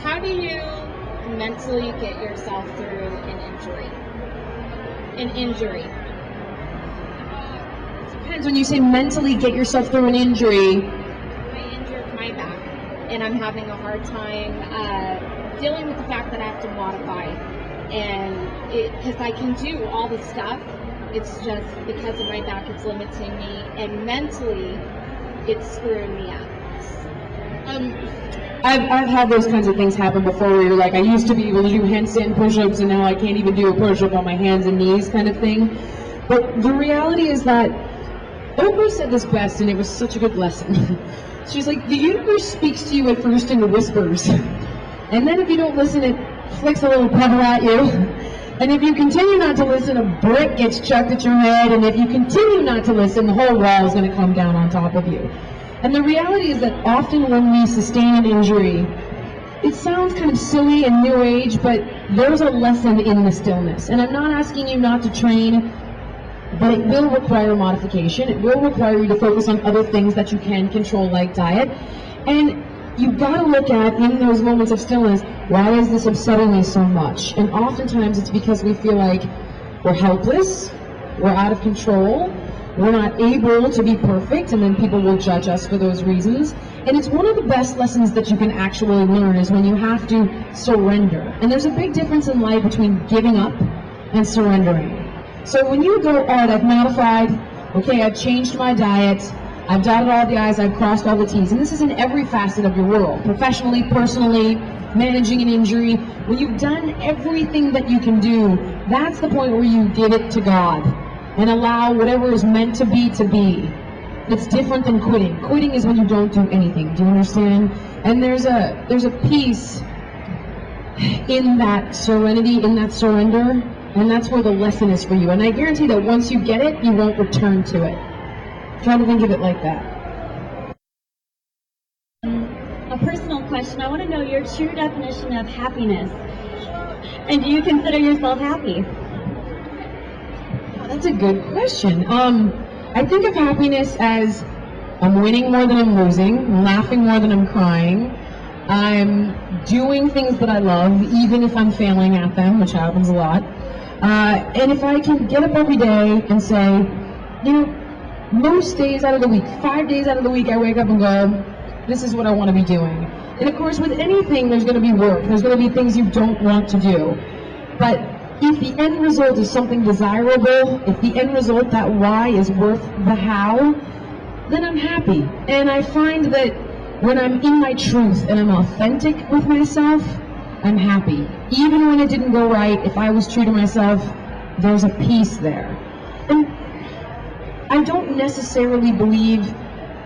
How do you mentally get yourself through an injury? Depends. When you say mentally get yourself through an injury. I injured my back, and I'm having a hard time dealing with the fact that I have to modify. And because I can do all the stuff, it's just because of my back, it's limiting me, and mentally, it's screwing me up. I've had those kinds of things happen before where you're like, I used to be able to do handstand push-ups and now I can't even do a push-up on my hands and knees kind of thing. But the reality is that Oprah said this best, and it was such a good lesson. She's like, the universe speaks to you at first in whispers. And then if you don't listen, it flicks a little pebble at you. And if you continue not to listen, a brick gets chucked at your head. And if you continue not to listen, the whole wall is going to come down on top of you. And the reality is that often when we sustain an injury, it sounds kind of silly and new age, but there's a lesson in the stillness. And I'm not asking you not to train, but it will require modification. It will require you to focus on other things that you can control, like diet. And you've got to look at, in those moments of stillness, why is this upsetting me so much? And oftentimes it's because we feel like we're helpless, we're out of control, we're not able to be perfect, and then people will judge us for those reasons. And it's one of the best lessons that you can actually learn is when you have to surrender. And there's a big difference in life between giving up and surrendering. So when you go, all right, I've modified, okay, I've changed my diet, I've dotted all the I's, I've crossed all the T's, and this is in every facet of your world, professionally, personally, managing an injury. When you've done everything that you can do, that's the point where you give it to God and allow whatever is meant to be to be. It's different than quitting. Quitting is when you don't do anything. Do you understand? And there's a peace in that serenity, in that surrender, and that's where the lesson is for you. And I guarantee that once you get it, you won't return to it. Try to think of it like that. A personal question. I want to know your true definition of happiness. And do you consider yourself happy? That's a good question. I think of happiness as I'm winning more than I'm losing, I'm laughing more than I'm crying, I'm doing things that I love, even if I'm failing at them, which happens a lot. And if I can get up every day and say, you know, most days out of the week, 5 days out of the week, I wake up and go, this is what I want to be doing. And of course, with anything, there's going to be work. There's going to be things you don't want to do. But if the end result is something desirable, if the end result, that why, is worth the how, then I'm happy. And I find that when I'm in my truth and I'm authentic with myself, I'm happy. Even when it didn't go right, if I was true to myself, there's a peace there. And I don't necessarily believe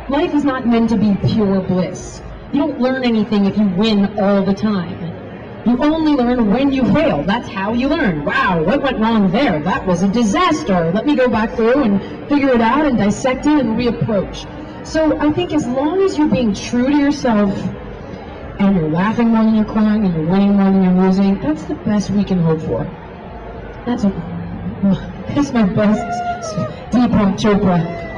life is not meant to be pure bliss. You don't learn anything if you win all the time. You only learn when you fail. That's how you learn. Wow, what went wrong there? That was a disaster. Let me go back through and figure it out and dissect it and reapproach. So I think as long as you're being true to yourself and you're laughing more than you're crying and you're winning more than you're losing, that's the best we can hope for. That's my best Deepak Chopra.